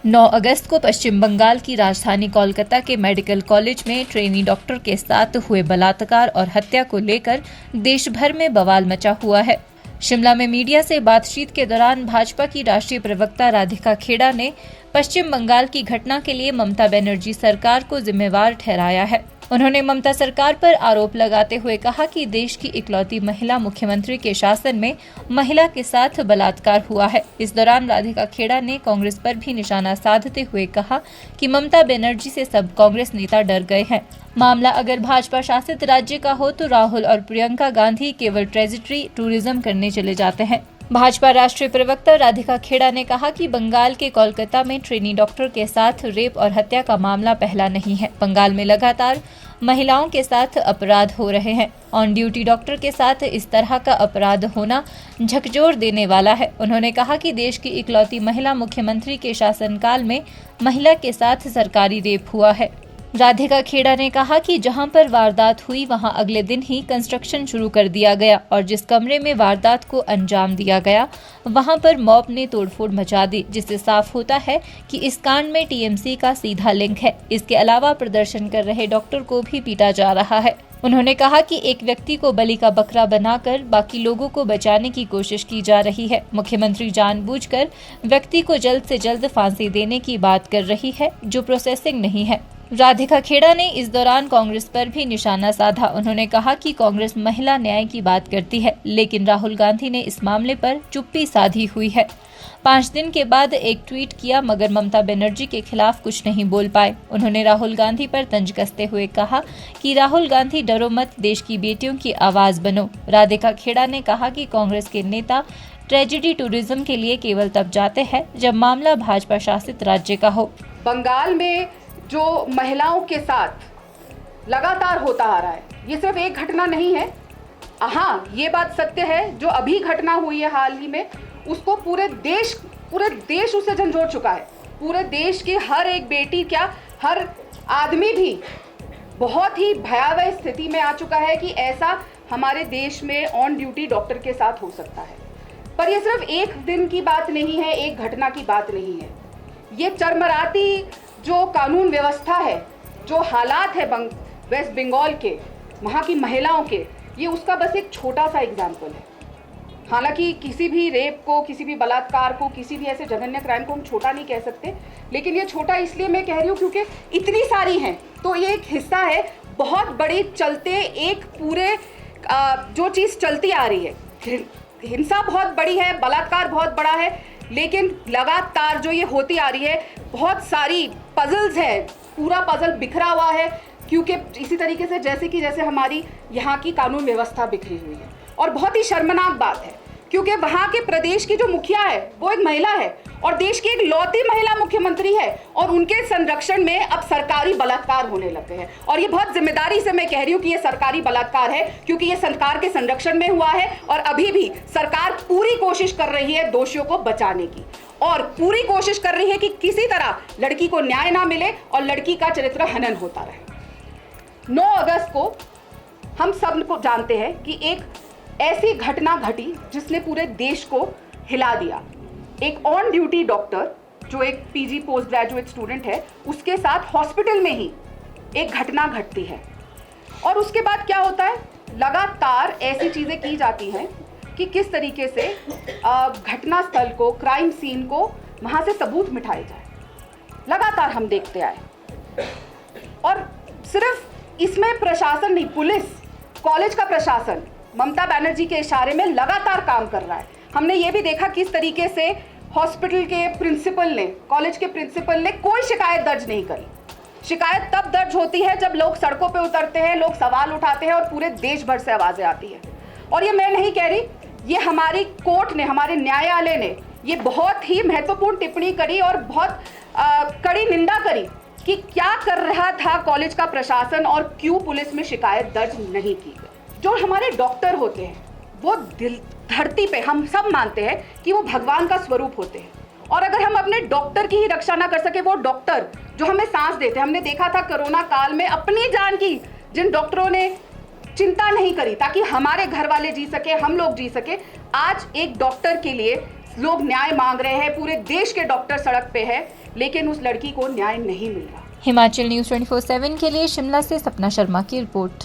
9 अगस्त को पश्चिम बंगाल की राजधानी कोलकाता के मेडिकल कॉलेज में ट्रेनी डॉक्टर के साथ हुए बलात्कार और हत्या को लेकर देश भर में बवाल मचा हुआ है। शिमला में मीडिया से बातचीत के दौरान भाजपा की राष्ट्रीय प्रवक्ता राधिका खेड़ा ने पश्चिम बंगाल की घटना के लिए ममता बनर्जी सरकार को जिम्मेवार ठहराया है। उन्होंने ममता सरकार पर आरोप लगाते हुए कहा कि देश की इकलौती महिला मुख्यमंत्री के शासन में महिला के साथ बलात्कार हुआ है। इस दौरान राधिका खेड़ा ने कांग्रेस पर भी निशाना साधते हुए कहा कि ममता बनर्जी से सब कांग्रेस नेता डर गए हैं। मामला अगर भाजपा शासित राज्य का हो तो राहुल और प्रियंका गांधी केवल ट्रेजिटरी टूरिज्म करने चले जाते हैं। भाजपा राष्ट्रीय प्रवक्ता राधिका खेड़ा ने कहा कि बंगाल के कोलकाता में ट्रेनी डॉक्टर के साथ रेप और हत्या का मामला पहला नहीं है। बंगाल में लगातार महिलाओं के साथ अपराध हो रहे हैं। ऑन ड्यूटी डॉक्टर के साथ इस तरह का अपराध होना झकझोर देने वाला है। उन्होंने कहा कि देश की इकलौती महिला मुख्यमंत्री के शासनकाल में महिला के साथ सरकारी रेप हुआ है। राधिका खेड़ा ने कहा कि जहां पर वारदात हुई वहां अगले दिन ही कंस्ट्रक्शन शुरू कर दिया गया और जिस कमरे में वारदात को अंजाम दिया गया वहां पर मॉब ने तोड़फोड़ मचा दी, जिससे साफ होता है कि इस कांड में टीएमसी का सीधा लिंक है। इसके अलावा प्रदर्शन कर रहे डॉक्टर को भी पीटा जा रहा है। उन्होंने कहा कि एक व्यक्ति को बलि का बकरा बनाकर बाकी लोगों को बचाने की कोशिश की जा रही है। मुख्यमंत्री जानबूझकर व्यक्ति को जल्द से जल्द फांसी देने की बात कर रही है, जो प्रोसेसिंग नहीं है। राधिका खेड़ा ने इस दौरान कांग्रेस पर भी निशाना साधा। उन्होंने कहा कि कांग्रेस महिला न्याय की बात करती है, लेकिन राहुल गांधी ने इस मामले पर चुप्पी साधी हुई है। 5 दिन के बाद एक ट्वीट किया मगर ममता बनर्जी के खिलाफ कुछ नहीं बोल पाए। उन्होंने राहुल गांधी पर तंज कसते हुए कहा कि राहुल गांधी डरो मत, देश की बेटियों की आवाज बनो। राधिका खेड़ा ने कहा कि कांग्रेस के नेता ट्रेजिडी टूरिज्म के लिए केवल तब जाते हैं जब मामला भाजपा शासित राज्य का हो। बंगाल में जो महिलाओं के साथ लगातार होता आ रहा है, ये सिर्फ एक घटना नहीं है। हाँ, ये बात सत्य है, जो अभी घटना हुई है हाल ही में, उसको पूरे देश उससे झंझोड़ चुका है। पूरे देश की हर एक बेटी, क्या हर आदमी भी बहुत ही भयावह स्थिति में आ चुका है कि ऐसा हमारे देश में ऑन ड्यूटी डॉक्टर के साथ हो सकता है। पर ये सिर्फ एक दिन की बात नहीं है, एक घटना की बात नहीं है। ये चरमराती जो कानून व्यवस्था है, जो हालात है वेस्ट बंगाल के, वहाँ की महिलाओं के, ये उसका बस एक छोटा सा एग्जाम्पल है। हालांकि किसी भी रेप को, किसी भी बलात्कार को, किसी भी ऐसे जघन्य क्राइम को हम छोटा नहीं कह सकते, लेकिन ये छोटा इसलिए मैं कह रही हूँ क्योंकि इतनी सारी हैं, तो ये एक हिस्सा है बहुत बड़ी चलते एक पूरे जो चीज़ चलती आ रही है। हिंसा बहुत बड़ी है, बलात्कार बहुत बड़ा है, लेकिन लगातार जो ये होती आ रही है, बहुत सारी पजल्स है, पूरा पजल बिखरा हुआ है, क्योंकि इसी तरीके से जैसे हमारी यहाँ की कानून व्यवस्था बिखरी हुई है। और बहुत ही शर्मनाक बात है क्योंकि वहाँ के प्रदेश की जो मुखिया है वो एक महिला है और देश की एक लौती महिला मुख्यमंत्री है, और उनके संरक्षण में अब सरकारी बलात्कार होने लगे हैं। और ये बहुत जिम्मेदारी से मैं कह रही हूँ कि ये सरकारी बलात्कार है, क्योंकि ये सरकार के संरक्षण में हुआ है और अभी भी सरकार पूरी कोशिश कर रही है दोषियों को बचाने की, और पूरी कोशिश कर रही है कि किसी तरह लड़की को न्याय ना मिले और लड़की का चरित्र हनन होता रहे। 9 अगस्त को हम सब को जानते हैं कि एक ऐसी घटना घटी जिसने पूरे देश को हिला दिया। एक ऑन ड्यूटी डॉक्टर जो एक पीजी पोस्ट ग्रेजुएट स्टूडेंट है, उसके साथ हॉस्पिटल में ही एक घटना घटती है, और उसके बाद क्या होता है, लगातार ऐसी चीज़ें की जाती हैं कि किस तरीके से घटना स्थल को, क्राइम सीन को, वहाँ से सबूत मिटाए जाए। लगातार हम देखते आए, और सिर्फ इसमें प्रशासन नहीं, पुलिस, कॉलेज का प्रशासन ममता बनर्जी के इशारे में लगातार काम कर रहा है। हमने ये भी देखा किस तरीके से हॉस्पिटल के प्रिंसिपल ने, कॉलेज के प्रिंसिपल ने कोई शिकायत दर्ज नहीं करी। शिकायत तब दर्ज होती है जब लोग सड़कों पे उतरते हैं, लोग सवाल उठाते हैं और पूरे देश भर से आवाज़ें आती हैं। और ये मैं नहीं कह रही, ये हमारी कोर्ट ने, हमारे न्यायालय ने ये बहुत ही महत्वपूर्ण टिप्पणी करी और बहुत कड़ी निंदा करी कि क्या कर रहा था कॉलेज का प्रशासन और क्यों पुलिस में शिकायत दर्ज नहीं की गई। जो हमारे डॉक्टर होते हैं वो धरती पे हम सब मानते हैं कि वो भगवान का स्वरूप होते हैं, और अगर हम अपने डॉक्टर की ही रक्षा ना कर सके, वो डॉक्टर जो हमें सांस देते हैं, हमने देखा था कोरोना काल में अपनी जान की जिन डॉक्टरों ने चिंता नहीं करी ताकि हमारे घर वाले जी सके, हम लोग जी सके, आज एक डॉक्टर के लिए लोग न्याय मांग रहे हैं, पूरे देश के डॉक्टर सड़क पे है, लेकिन उस लड़की को न्याय नहीं मिल रहा। हिमाचल न्यूज़ 24/7 के लिए शिमला से सपना शर्मा की रिपोर्ट।